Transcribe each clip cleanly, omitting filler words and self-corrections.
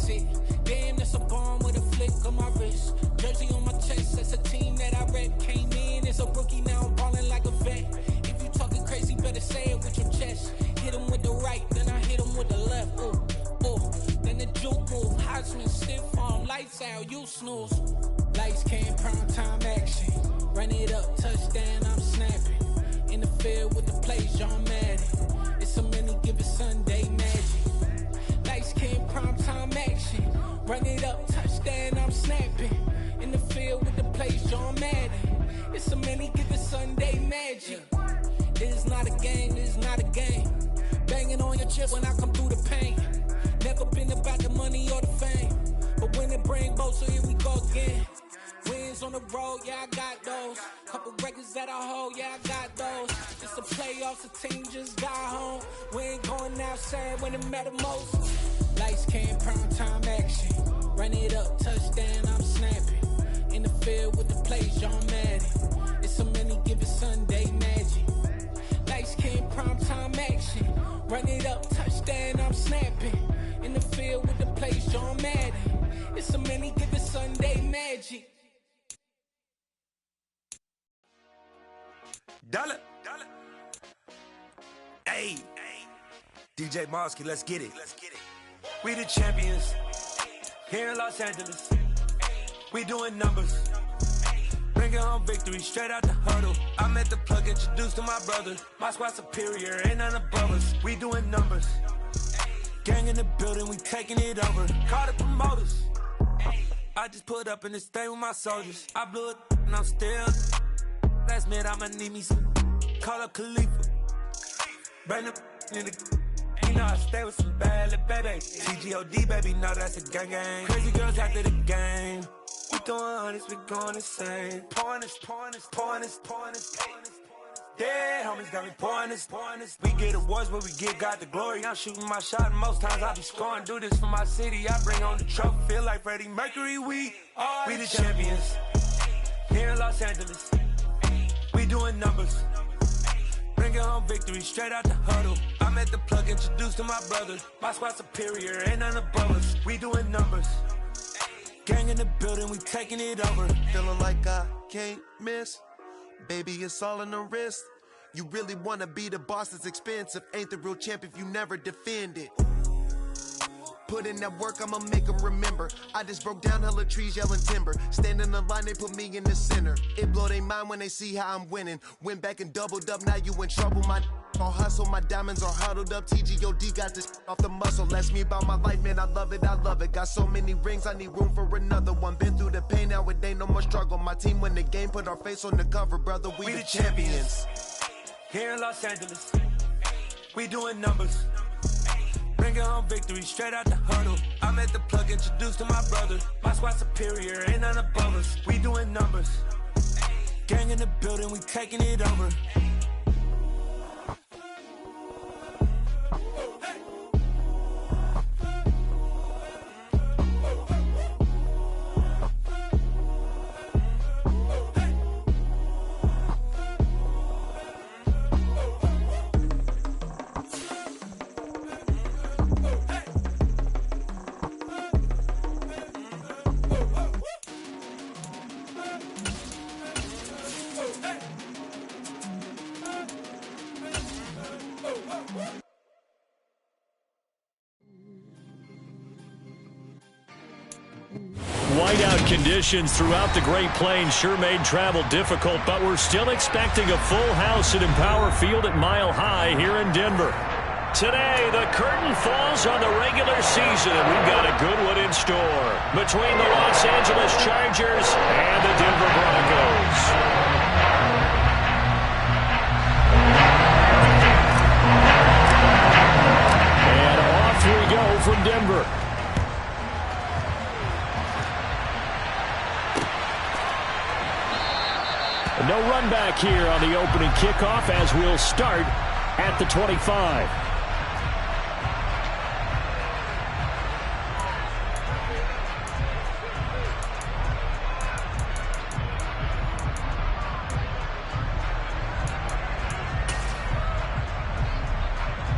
it. Damn, that's a bomb with a flick on my wrist. Jersey on my chest, that's a team that I rep. Came in as a rookie, now I'm ballin' like a vet. If you talking crazy, better say it with your chest. Hit him with the right, then I hit him with the left. Then the juke move, Heisman, stiff arm, lights out, you snooze. Lights came, prime time action. Run it up, touchdown, I'm snapping. In the field with the plays, John Madden. It's a many given Sunday magic. Lights came, prime time action. Run it up, touchdown, I'm snapping. In the field with the plays, John Madden. It's a many given Sunday magic. This is not a game, this is not a game. Banging on your chest when I come through the pain. Never been about the money or the fame. But when it bring both, so here we go again. Wins on the road, yeah, I got those. Couple records that I hold, yeah, I got those. It's the playoffs, the team just got home. We ain't going outside when it matter most. Lights came, prime time action. Run it up, touchdown, I'm snapping. In the field with the plays, John Madden. It's a many given Sunday magic. Lights came, prime time action. Run it up, touchdown, I'm snapping. In the field with the plays, John Madden. It's a many given Sunday magic. Dollar. Hey. DJ Mosky, let's get it. We the champions here in Los Angeles. We doing numbers. Bringing home victory straight out the huddle. I met the plug, introduced to my brother. My squad superior, ain't none above us. We doing numbers. Gang in the building, we taking it over. Call the promoters. I just put up in this thing with my soldiers. I blew it and I'm still. Last minute, I'ma need me some. Call up Khalifa. Bring the in the. You know I stay with some bad little baby. TGOD, baby, no, that's a gang gang. Crazy girls after the game. We throwing hundreds, we going insane. Pouring this. Dead homies got me pouring this. We get awards, but we get God the glory. I'm shooting my shot, and most times I be scoring. Do this for my city, I bring on the trophy. Feel like Freddie Mercury, we the champions here in Los Angeles. We doing numbers. Bringing home victory straight out the huddle. I met the plug, introduced to my brother. My squad superior, ain't none above us. We doing numbers. Gang in the building, we taking it over. Feeling like I can't miss. Baby, it's all in the wrist. You really wanna be the boss, it's expensive. Ain't the real champ if you never defend it. Put in that work, I'ma make them remember. I just broke down hella trees, yelling timber. Stand in the line, they put me in the center. It blow their mind when they see how I'm winning. Went back and doubled up, now you in trouble. My all hustle, my diamonds are huddled up. TGOD got this off the muscle. That's me about my life, man, I love it. Got so many rings, I need room for another one. Been through the pain, now it ain't no more struggle. My team win the game, put our face on the cover, brother. We the champions. Here in Los Angeles, we doing numbers. Bringing home victory straight out the huddle. I met the plug, introduced to my brother. My squad superior, ain't none above us. We doing numbers. Gang in the building, we taking it over. Whiteout conditions throughout the Great Plains sure made travel difficult, but we're still expecting a full house at Empower Field at Mile High here in Denver. Today, the curtain falls on the regular season, and we've got a good one in store between the Los Angeles Chargers and the Denver Broncos. And off we go from Denver. No run back here on the opening kickoff as we'll start at the 25.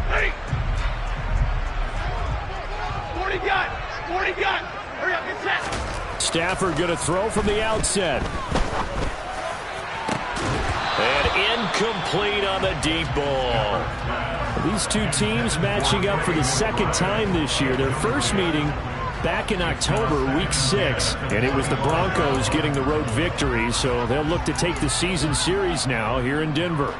Hey! 40 gun! Stafford going to throw from the outset. And incomplete on the deep ball. These two teams matching up for the second time this year. Their first meeting back in October, Week 6, and it was the Broncos getting the road victory, so they'll look to take the season series now here in Denver.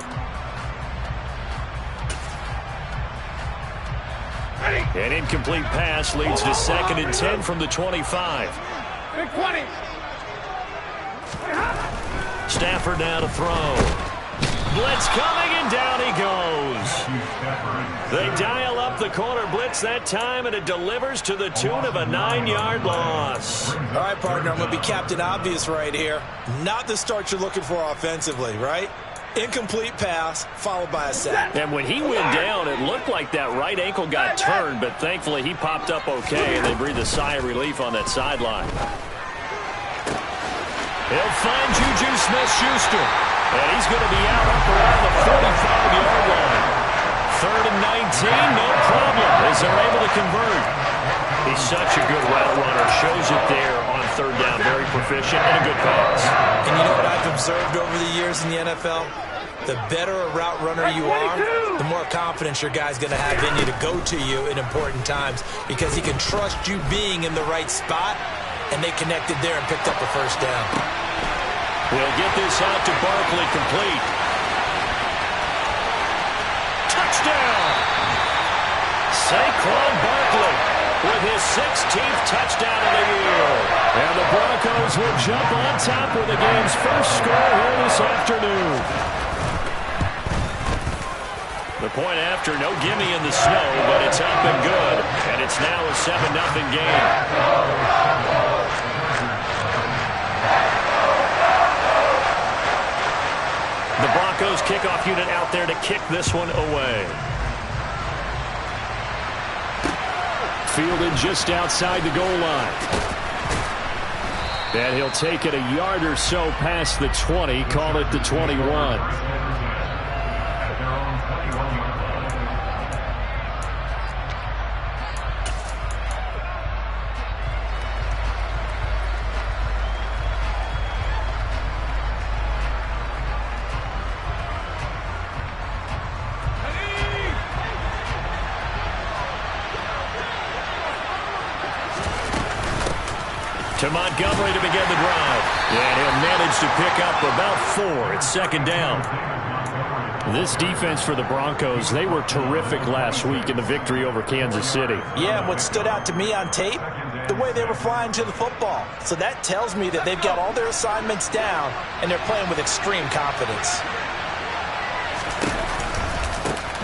An incomplete pass leads to 2nd and 10 from the 25. Stafford now to throw. Blitz coming, and down he goes. They dial up the corner blitz that time, and it delivers to the tune of a 9-yard loss. All right, partner, I'm going to be Captain Obvious right here. Not the start you're looking for offensively, right? Incomplete pass, followed by a sack. And when he went down, it looked like that right ankle got turned, but thankfully he popped up okay, and they breathed a sigh of relief on that sideline. He'll find Juju Smith-Schuster, and he's going to be out up around the 45-yard line. 3rd and 19, no problem, as they're able to convert. He's such a good route runner, shows it there on 3rd down, very proficient, and a good pass. And you know what I've observed over the years in the NFL? The better a route runner you are, the more confidence your guy's going to have in you to go to you in important times, because he can trust you being in the right spot, and they connected there and picked up a 1st down. We'll get this out to Barkley, complete. Touchdown! Saquon Barkley with his 16th touchdown of the year. And the Broncos will jump on top with the game's first score here this afternoon. The point after, no gimme in the snow, but it's up and good, and it's now a 7-0 game. The Broncos kickoff unit out there to kick this one away. Fielded just outside the goal line. And he'll take it a yard or so past the 20, call it the 21. To Montgomery to begin the drive. And he'll manage to pick up about 4. It's 2nd down. This defense for the Broncos, they were terrific last week in the victory over Kansas City. Yeah, and what stood out to me on tape, the way they were flying to the football. So that tells me that they've got all their assignments down, and they're playing with extreme confidence.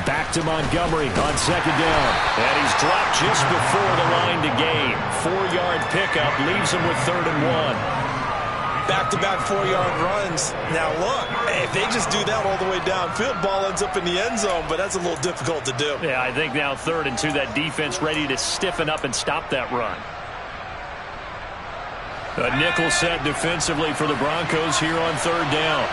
Back to Montgomery on 2nd down. And he's dropped just before the line to gain. 4-yard pickup leaves him with 3rd and 1. Back-to-back 4-yard runs. Now look, if they just do that all the way downfield, ball ends up in the end zone, but that's a little difficult to do. Yeah, I think now 3rd and 2, that defense ready to stiffen up and stop that run. A nickel set defensively for the Broncos here on 3rd down.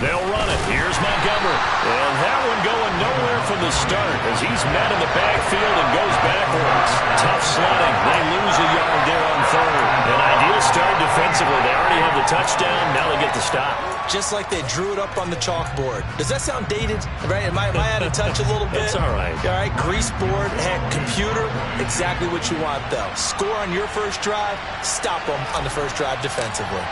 They'll run it. Here's Montgomery. And that one going nowhere from the start as he's met in the backfield and goes backwards. Tough sledding. They lose a yard there on 3rd. An ideal start defensively. They already have the touchdown. Now they get the stop. Just like they drew it up on the chalkboard. Does that sound dated? Right? Am I out of touch a little bit? It's all right. All right, grease board, heck, computer, exactly what you want, though. Score on your first drive, stop them on the first drive defensively.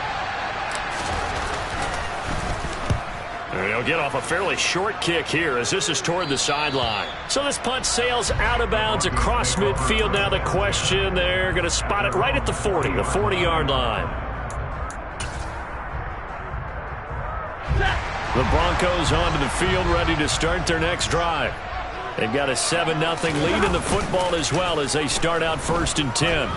They'll get off a fairly short kick here as this is toward the sideline. So this punt sails out of bounds across midfield. Now the question, they're going to spot it right at the 40, the 40-yard line. The Broncos onto the field ready to start their next drive. They've got a 7-0 lead in the football as well as they start out 1st and 10.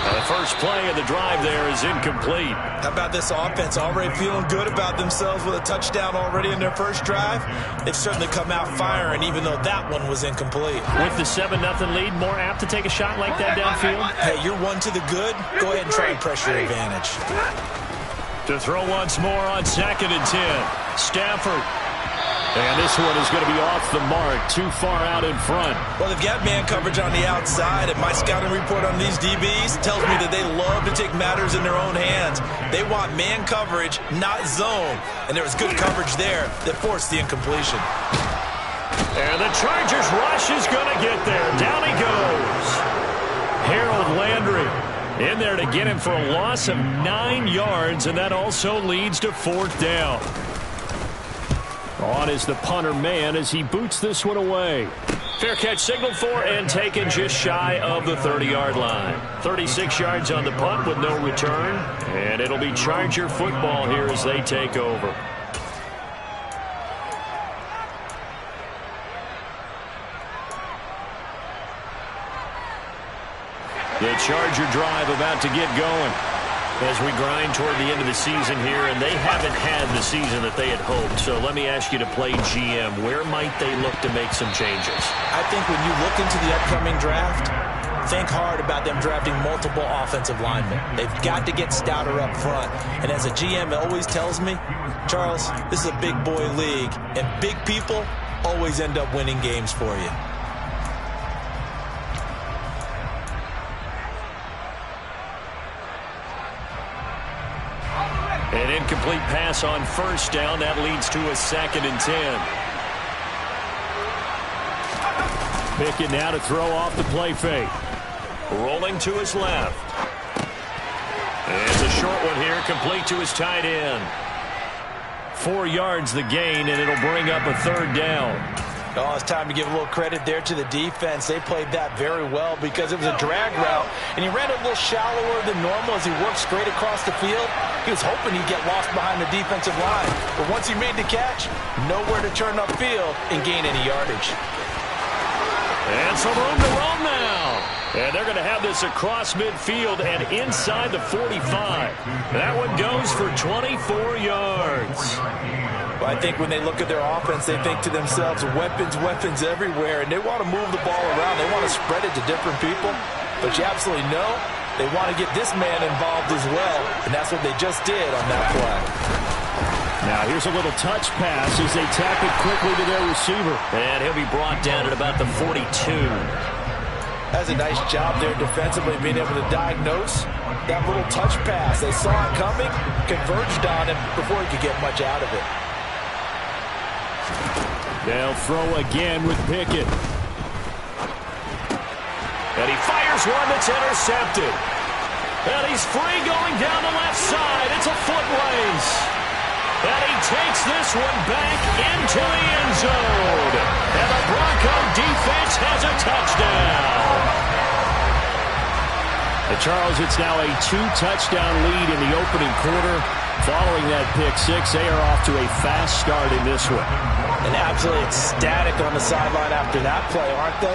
The first play of the drive there is incomplete. How about this offense already feeling good about themselves with a touchdown already in their first drive? They've certainly come out firing, even though that one was incomplete. With the 7-0 lead, more apt to take a shot like that downfield? Hey, you're one to the good. Go ahead and try and press your advantage. To throw once more on 2nd and 10. Stafford. And this one is going to be off the mark, too far out in front. Well, they've got man coverage on the outside, and my scouting report on these DBs tells me that they love to take matters in their own hands. They want man coverage, not zone. And there was good coverage there that forced the incompletion. And the Chargers rush is going to get there. Down he goes. Harold Landry in there to get him for a loss of 9 yards, and that also leads to 4th down. On is the punter man as he boots this one away. Fair catch signaled for and taken just shy of the 30-yard line. 36 yards on the punt with no return. And it'll be Charger football here as they take over. The Charger drive about to get going as we grind toward the end of the season here, and they haven't had the season that they had hoped. So let me ask you to play GM. Where might they look to make some changes? I think when you look into the upcoming draft, think hard about them drafting multiple offensive linemen. They've got to get stouter up front. And as a GM, it always tells me, Charles, this is a big boy league, and big people always end up winning games for you. An incomplete pass on 1st down. That leads to a 2nd and 10. Pickett now to throw off the play fake. Rolling to his left. It's a short one here, complete to his tight end. 4 yards the gain, and it'll bring up a 3rd down. Oh, it's time to give a little credit there to the defense. They played that very well because it was a drag route, and he ran a little shallower than normal as he worked straight across the field. He was hoping he'd get lost behind the defensive line, but once he made the catch, nowhere to turn upfield and gain any yardage. And some room to run now. And they're going to have this across midfield and inside the 45. That one goes for 24 yards. Well, I think when they look at their offense, they think to themselves, weapons, weapons everywhere, and they want to move the ball around. They want to spread it to different people, but you absolutely know they want to get this man involved as well, and that's what they just did on that play. Now here's a little touch pass as they tap it quickly to their receiver. And he'll be brought down at about the 42. That's a nice job there defensively, being able to diagnose that little touch pass. They saw it coming, converged on him before he could get much out of it. They'll throw again with Pickett. And he fires one that's intercepted. And he's free going down the left side. It's a foot race. And he takes this one back into the end zone. And the Bronco defense has a touchdown. And Charles, it's now a 2-touchdown lead in the opening quarter. Following that pick-6, they are off to a fast start in this one. And absolutely ecstatic on the sideline after that play, aren't they?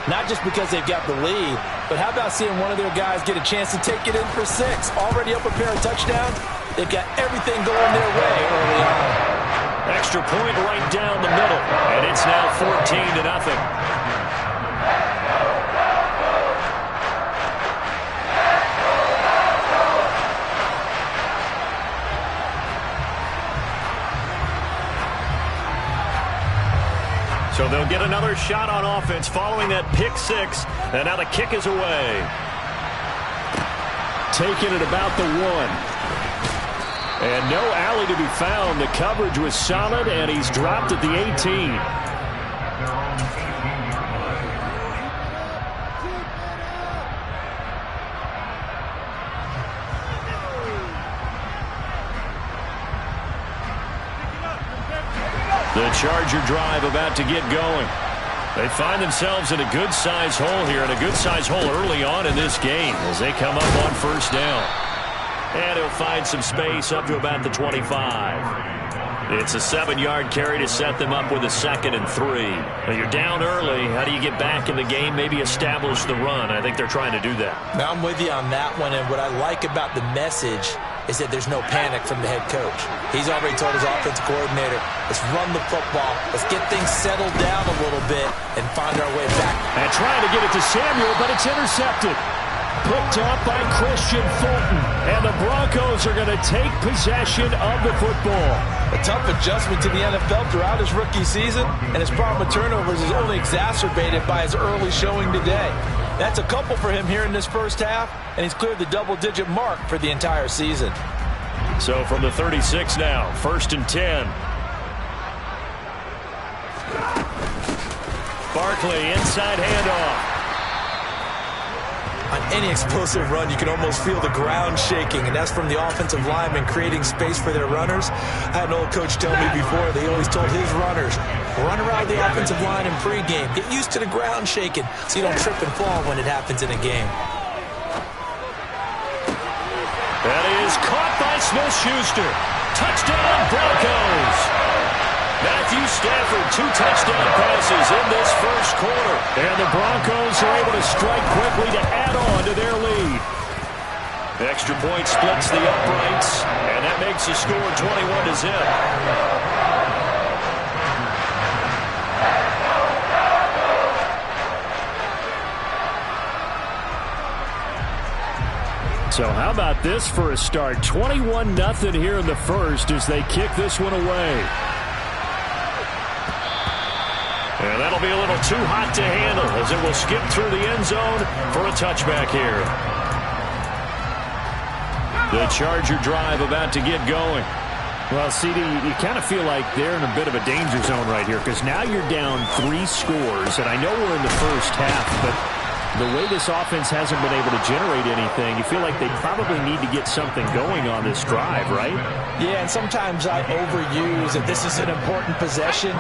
Not just because they've got the lead, but how about seeing one of their guys get a chance to take it in for 6? Already up a pair of touchdowns. They've got everything going their way early on. Extra point right down the middle, and it's now 14-0. So they'll get another shot on offense following that pick-6, and now the kick is away. Taken at about the 1. And no alley to be found. The coverage was solid, and he's dropped at the 18. The Charger drive about to get going. They find themselves in a good-sized hole here, and a good-sized hole early on in this game as they come up on 1st down. And he'll find some space up to about the 25. It's a 7-yard carry to set them up with a 2nd and 3. Now you're down early. How do you get back in the game, maybe establish the run? I think they're trying to do that. Now I'm with you on that one, and what I like about the message is that there's no panic from the head coach. He's already told his offensive coordinator, let's run the football, let's get things settled down a little bit and find our way back. And trying to get it to Samuel, but it's intercepted. picked up by Christian Fulton. And the Broncos are going to take possession of the football. A tough adjustment to the NFL throughout his rookie season, and his problem with turnovers is only exacerbated by his early showing today. That's a couple for him here in this first half, and he's cleared the double-digit mark for the entire season. So from the 36 now, 1st and 10. Barkley, inside handoff. On any explosive run, you can almost feel the ground shaking, and that's from the offensive linemen creating space for their runners. I had an old coach tell me before, they always told his runners, run around the offensive line in pregame. Get used to the ground shaking so you don't trip and fall when it happens in a game. That is caught by Smith-Schuster. Touchdown, Broncos. Matthew Stafford, 2 touchdown passes in this first quarter. And the Broncos are able to strike quickly to add on to their lead. The extra point splits the uprights, and that makes the score 21-0. So how about this for a start? 21-0 here in the first as they kick this one away. And that'll be a little too hot to handle as it will skip through the end zone for a touchback here. The Charger drive about to get going. Well, CD, you kind of feel like they're in a bit of a danger zone right here because now you're down 3 scores, and I know we're in the first half, but the way this offense hasn't been able to generate anything, you feel like they probably need to get something going on this drive, right? Yeah, and sometimes I overuse that this is an important possession.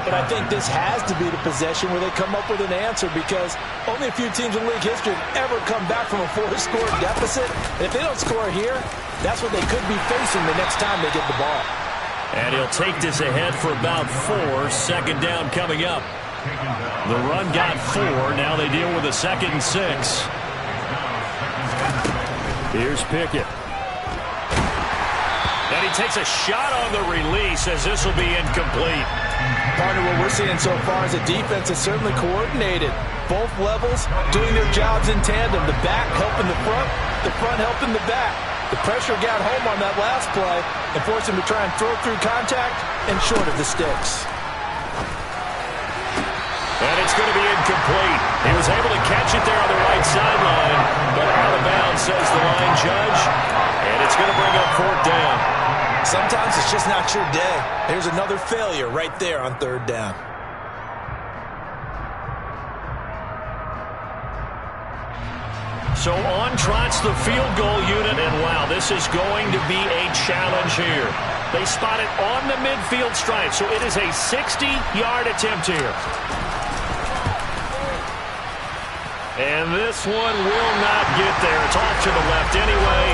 But I think this has to be the possession where they come up with an answer because only a few teams in league history have ever come back from a 4-score deficit. And if they don't score here, that's what they could be facing the next time they get the ball. And he'll take this ahead for about 4. Second down coming up. The run got 4. Now they deal with a 2nd and 6. Here's Pickett. And he takes a shot on the release as this will be incomplete. Partner, what we're seeing so far is a defense that's certainly coordinated. Both levels doing their jobs in tandem. The back helping the front helping the back. The pressure got home on that last play and forced him to try and throw through contact and short of the sticks. And it's going to be incomplete. He was able to catch it there on the right sideline, but out of bounds, says the line judge. And it's going to bring up 4th down. Sometimes it's just not your day. There's another failure right there on 3rd down. So on trots the field goal unit, and wow, this is going to be a challenge here. They spot it on the midfield stripe, so it is a 60-yard attempt here. And this one will not get there. It's off to the left anyway.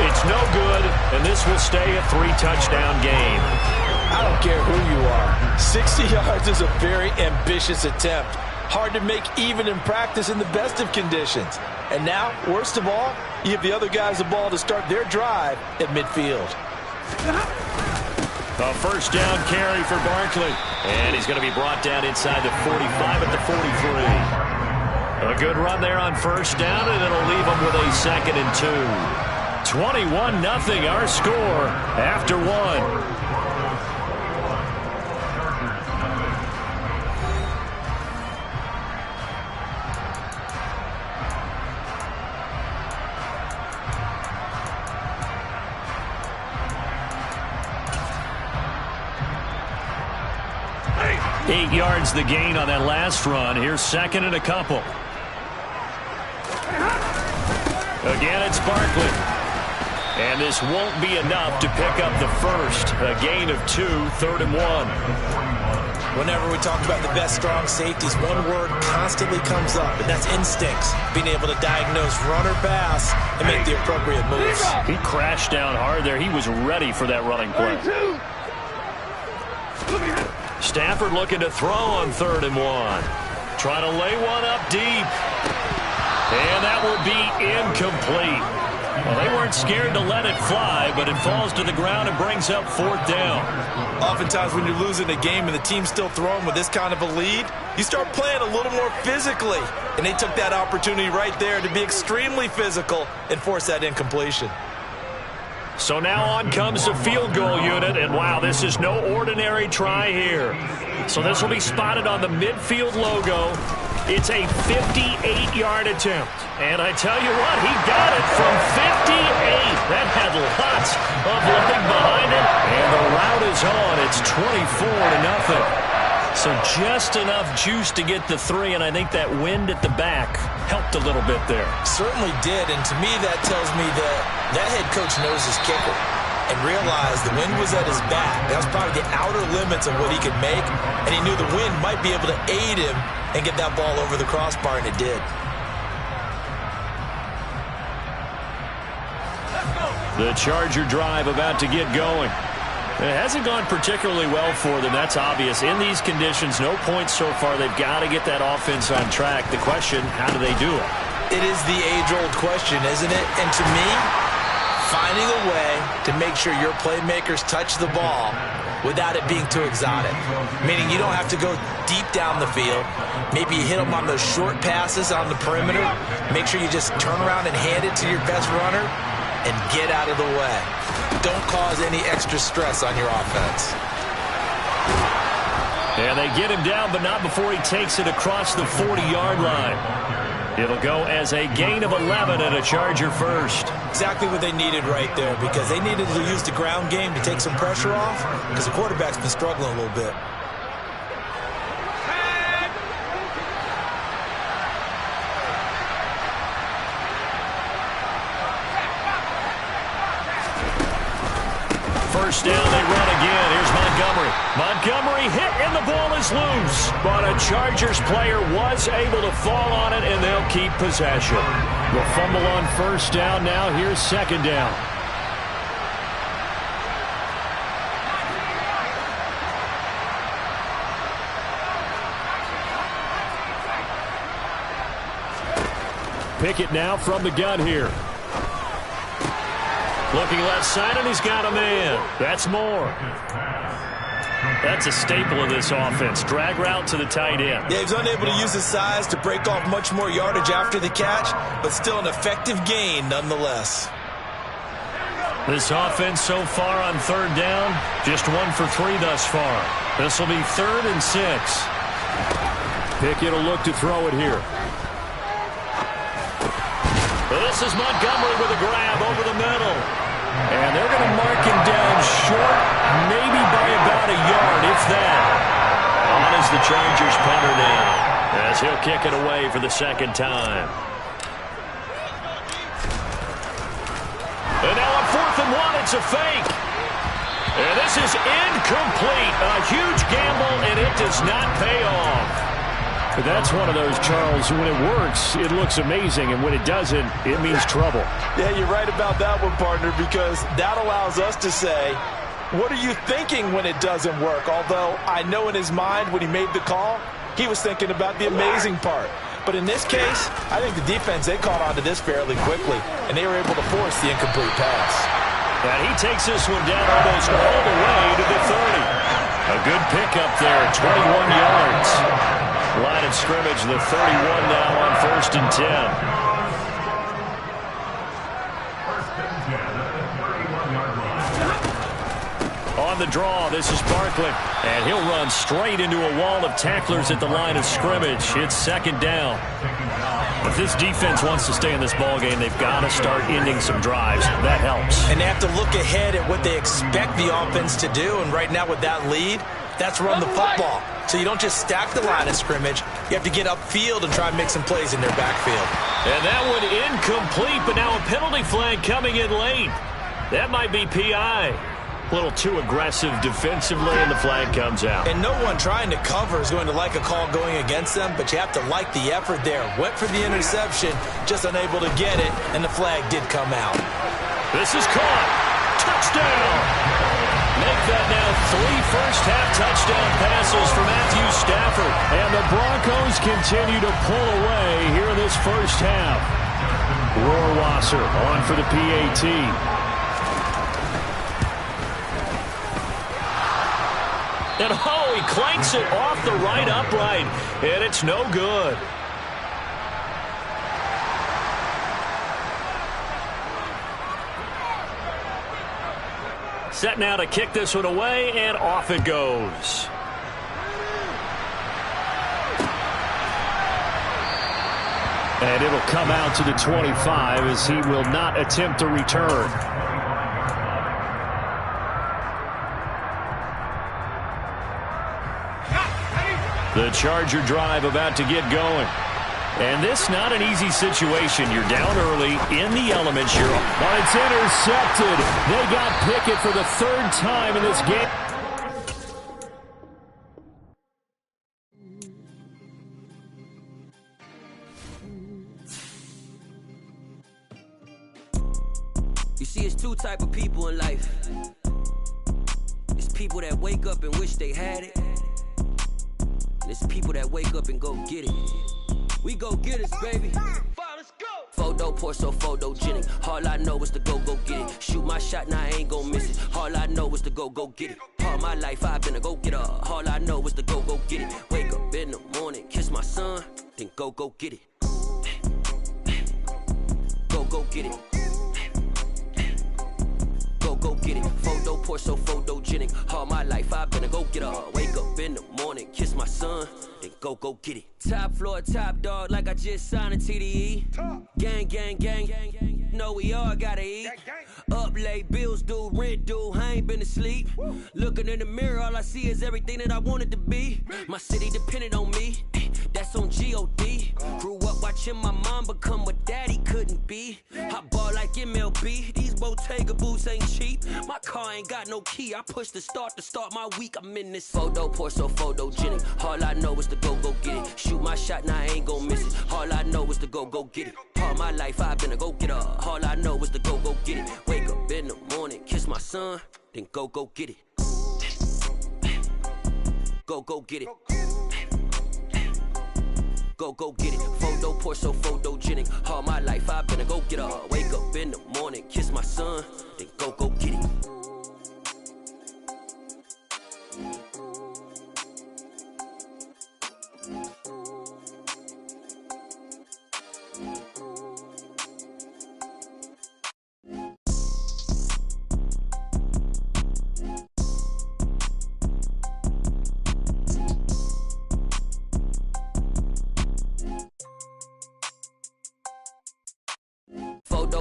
It's no good, and this will stay a 3-touchdown game. I don't care who you are. 60 yards is a very ambitious attempt. Hard to make even in practice in the best of conditions. And now, worst of all, you give the other guys the ball to start their drive at midfield. A 1st down carry for Barkley. And he's going to be brought down inside the 45 at the 43. A good run there on 1st down, and it'll leave them with a 2nd and 2. 21-0 our score after 1. Eight yards the gain on that last run. Here's 2nd and a couple. Again, it's Barkley. And this won't be enough to pick up the first. A gain of 2, 3rd and 1. Whenever we talk about the best strong safeties, one word constantly comes up, and that's instincts. Being able to diagnose run or pass and make the appropriate moves. He crashed down hard there. He was ready for that running play. Stafford looking to throw on 3rd and 1. Trying to lay one up deep. And that will be incomplete. Well, they weren't scared to let it fly, but it falls to the ground and brings up 4th down. Oftentimes when you're losing a game and the team's still throwing with this kind of a lead, you start playing a little more physically. And they took that opportunity right there to be extremely physical and force that incompletion. So now on comes the field goal unit, and wow, this is no ordinary try here. So this will be spotted on the midfield logo. It's a 58-yard attempt. And I tell you what, he got it from 58. That had lots of loading behind it. And the route is on. It's 24-0. So just enough juice to get the 3, and I think that wind at the back helped a little bit there. Certainly did, and to me that tells me that head coach knows his kicker and realized the wind was at his back. That was probably the outer limits of what he could make, and he knew the wind might be able to aid him and get that ball over the crossbar, and it did. The Charger drive about to get going. It hasn't gone particularly well for them. That's obvious. In these conditions, no points so far. They've got to get that offense on track. The question, how do they do it? It is the age-old question, isn't it? And to me, finding a way to make sure your playmakers touch the ball without it being too exotic. Meaning you don't have to go deep down the field. Maybe you hit them on those short passes on the perimeter. Make sure you just turn around and hand it to your best runner and get out of the way. Don't cause any extra stress on your offense. And they get him down, but not before he takes it across the 40-yard line. It'll go as a gain of 11 and a Charger first. Exactly what they needed right there, because they needed to use the ground game to take some pressure off, because the quarterback's been struggling a little bit. First down, they run again. Here's Montgomery. Montgomery hit, and the ball is loose. But a Chargers player was able to fall on it, and they'll keep possession. The fumble on first down. Now here's 2nd down. Pickett now from the gun here. Looking left side, and he's got a man. That's Moore. That's a staple of this offense. Drag route to the tight end. Yeah, he's unable to use his size to break off much more yardage after the catch, but still an effective gain nonetheless. This offense so far on 3rd down, just 1 for 3 thus far. This will be 3rd and 6. Pickett will look to throw it here. This is Montgomery with a grab over the middle. And they're going to mark him down short, maybe by about a yard, if that. On is the Chargers punter now, as he'll kick it away for the 2nd time. And now on 4th and 1, it's a fake. And this is incomplete. A huge gamble, and it does not pay off. But that's one of those, Charles, when it works, it looks amazing, and when it doesn't, it means trouble. Yeah, you're right about that one, partner, because that allows us to say, what are you thinking when it doesn't work? Although I know in his mind when he made the call, he was thinking about the amazing part. But in this case, I think the defense, they caught on to this fairly quickly, and they were able to force the incomplete pass. And he takes this one down almost all the way to the 30. A good pickup there, 21 yards. Line of scrimmage, the 31 now on 1st and 10. On the draw, this is Barkley. And he'll run straight into a wall of tacklers at the line of scrimmage. It's 2nd down. If this defense wants to stay in this ballgame, they've got to start ending some drives. That helps. And they have to look ahead at what they expect the offense to do. And right now with that lead, that's run the football. So you don't just stack the line of scrimmage. You have to get upfield and try and make some plays in their backfield. And that one incomplete, but now a penalty flag coming in late. That might be PI. A little too aggressive defensively, and the flag comes out. And no one trying to cover is going to like a call going against them, but you have to like the effort there. Went for the interception, just unable to get it, and the flag did come out. This is caught. Touchdown! Make that now 3 first-half touchdown passes for Matthew Stafford. And the Broncos continue to pull away here in this first half. Rohrwasser on for the PAT. And oh, he clanks it off the right upright, and it's no good. Set now to kick this one away, and off it goes. And it'll come out to the 25 as he will not attempt to return. The Charger drive about to get going. And this not an easy situation. You're down early in the elements. But it's intercepted. They got Pickett for the third time in this game. You see, it's two type of people in life. It's people that wake up and wish they had it. And it's people that wake up and go get it. We go get it, baby. Let's go. Photo, Porso, photogenic. All I know is to go get it. Shoot my shot, now I ain't gon' miss it. All I know is to go get it. All my life I've been a go-getter. All I know is to go get it. Wake up in the morning, kiss my son, then go get it. Go get it. Go get it. Photo, Porso, photogenic. All my life I've been a go-getter. Wake up in the morning, kiss my son, then go get it. Top floor, top dog, like I just signed a TDE. Gang. Know we all gotta eat. Up late, bills due, rent due, I ain't been asleep. Looking in the mirror, all I see is everything that I wanted to be. My city depended on me, that's on G.O.D. Grew up watching my mom become what daddy couldn't be. I ball like MLB, these Bottega boots ain't cheap. My car ain't got no key, I push the start to start my week. I'm in this photo, Porso, photogenic. All I know is to go get it. Shoot my shot, now I ain't gon' miss it. All I know is to go get it. All my life I've been a go-getter. All I know is to go get it. Wake up in the morning, kiss my son, then go get it. Go get it. Go get it. Photo, Porso, photogenic. All my life I've been a go-getter. Wake up in the morning, kiss my son, then go get it.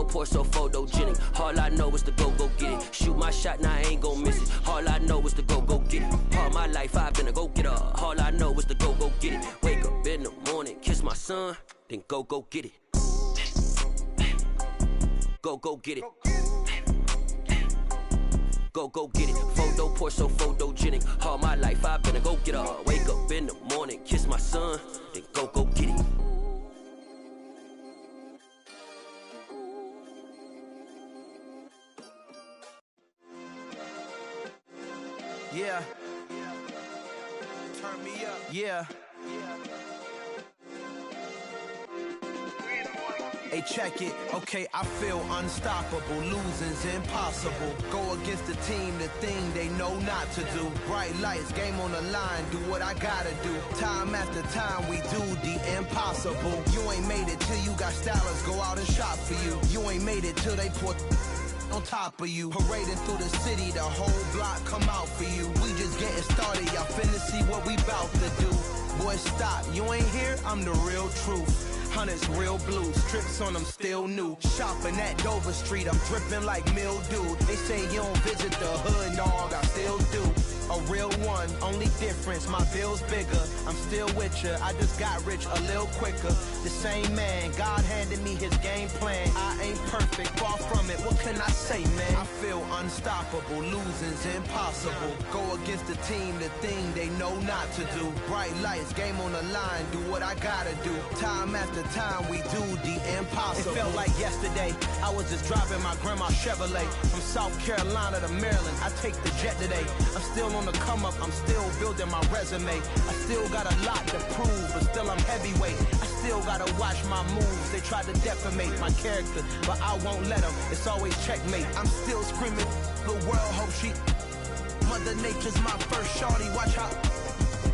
Porso, photogenic. All I know is to go get it. Shoot my shot, now I ain't gon' miss it. All I know is to go get it. All my life I've been a go-getter. All I know is to go get it. Wake up in the morning, kiss my son, then go get it. Go get it. Go get it. Photo, Porso, photogenic. All my life I've been a go-getter. Wake up in the morning, kiss my son, then go get it. Yeah. Turn me up. Yeah. Hey, check it. Okay, I feel unstoppable. Losing's impossible. Go against the team, the thing they know not to do. Bright lights, game on the line, do what I gotta do. Time after time, we do the impossible. You ain't made it till you got stylers go out and shop for you. You ain't made it till they put on top of you. Parading through the city, the whole block come out for you. We just getting started, y'all finna see what we bout to do. Boy, stop, you ain't here, I'm the real truth. Hunters, real blues, strips on them still new. Shopping at Dover Street, I'm dripping like mildew. They say you don't visit the hood, dog, I still do. A real one, only difference, my bill's bigger. I'm still with ya, I just got rich a little quicker. The same man, God handed me his game plan. I ain't perfect, far from it, what can I say, man? I feel unstoppable, losing's impossible. Go against the team, the thing they know not to do. Bright lights, game on the line, do what I gotta do. Time after time, we do the impossible. It felt like yesterday, I was just driving my grandma's Chevrolet. From South Carolina to Maryland, I take the jet today. I'm still on the come up, I'm still building my resume. I still got a lot to prove, but still I'm heavyweight. I still gotta watch my moves. They tried to defamate my character, but I won't let them. It's always checkmate. I'm still screaming, the world hope she. Mother Nature's my first shorty. Watch how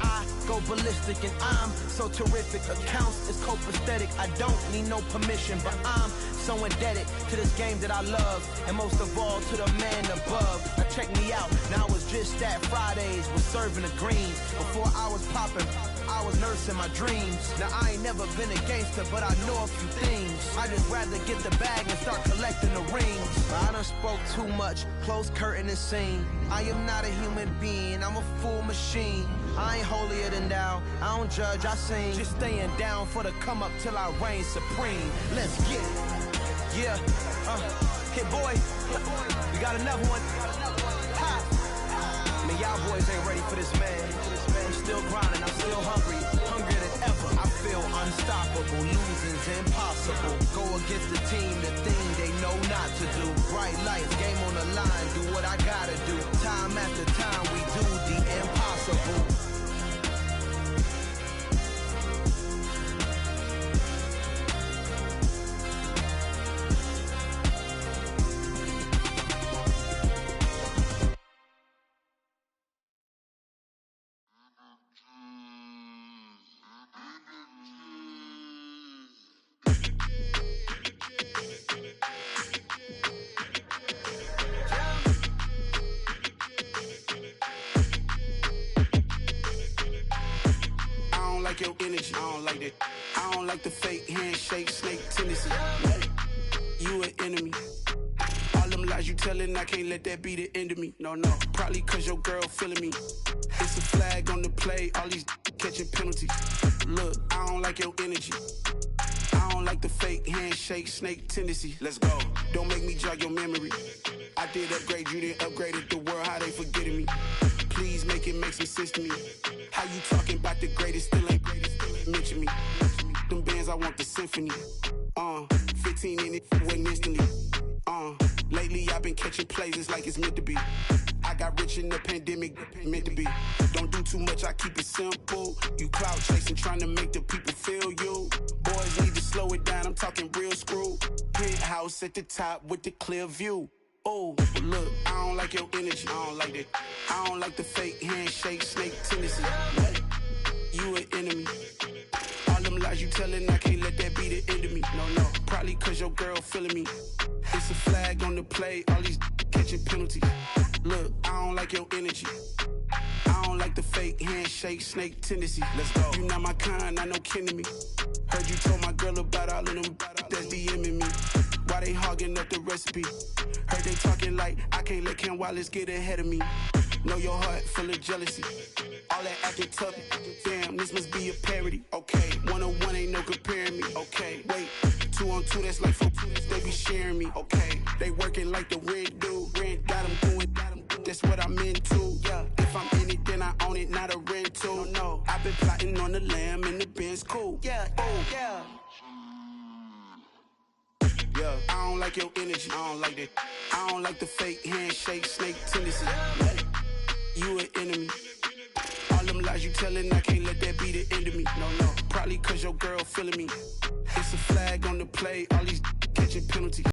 I go ballistic, and I'm so terrific. Accounts is copacetic. I don't need no permission, but I'm so indebted to this game that I love, and most of all to the man above. Now check me out. Now it's just that Fridays was serving the greens. Before I was popping, I was nursing my dreams. Now I ain't never been a gangster, but I know a few things. I just rather get the bag and start collecting the rings. I done spoke too much, close curtain and scene. I am not a human being, I'm a full machine. I ain't holier than thou, I don't judge, I sing. Just staying down for the come up till I reign supreme. Let's get it. Yeah, Hit boy, we got another one. Ha! Man, y'all boys ain't ready for this, man. I'm still grinding, I'm still hungry, hungrier than ever. I feel unstoppable, losing's impossible. Go against the team, the thing they know not to do. Bright lights, game on the line, do what I gotta do. Time after time, we do the impossible. Your energy, I don't like that. I don't like the fake handshake, snake tendency. You an enemy. All them lies you telling, I can't let that be the end of me. No, probably cause your girl feeling me. It's a flag on the play, all these catching penalties. Look, I don't like your energy. I don't like the fake handshake, snake tendency. Let's go. Don't make me jog your memory. I did upgrade, you didn't upgrade it. The world, how they forgetting me. Please make it make some sense to me. How you talking about the greatest, still ain't greatest, still ain't mention me. Them bands, I want the symphony. 15 in it, wasn't instantly. Lately I've been catching plays, it's like it's meant to be. I got rich in the pandemic, meant to be. Don't do too much, I keep it simple. You clout chasing, trying to make the people feel you. Boys need to slow it down, I'm talking real screw. Penthouse at the top with the clear view. Oh, look, I don't like your energy, I don't like that. I don't like the fake handshake, snake tendency. You an enemy. All them lies you telling, I can't let that be the end of me. No, probably cause your girl feeling me. It's a flag on the play, all these catching penalties. Look, I don't like your energy. I don't like the fake handshake, snake tendency. Let's go. You not my kind, I know kin to me. Heard you told my girl about all of them that's DMing me. Why they hogging up the recipe? Heard they talking like I can't let Ken Wallace get ahead of me. Know your heart full of jealousy. All that acting tough, damn, this must be a parody. Okay, 1-on-1 ain't no comparing me. Okay, wait, 2-on-2, that's like 4, they be sharing me. Okay, they working like the rent do. Rent got them doing, that's what I'm into. Yeah, if I'm in it, then I own it, not a rental. No, I've been plotting on the lamb and the Benz cool. Yeah, oh, yeah. Yeah, I don't like your energy, I don't like that. I don't like the fake handshake, snake tendency. You an enemy. All them lies you telling, I can't let that be the end of me. No, probably cause your girl feeling me. It's a flag on the play, all these catching penalties.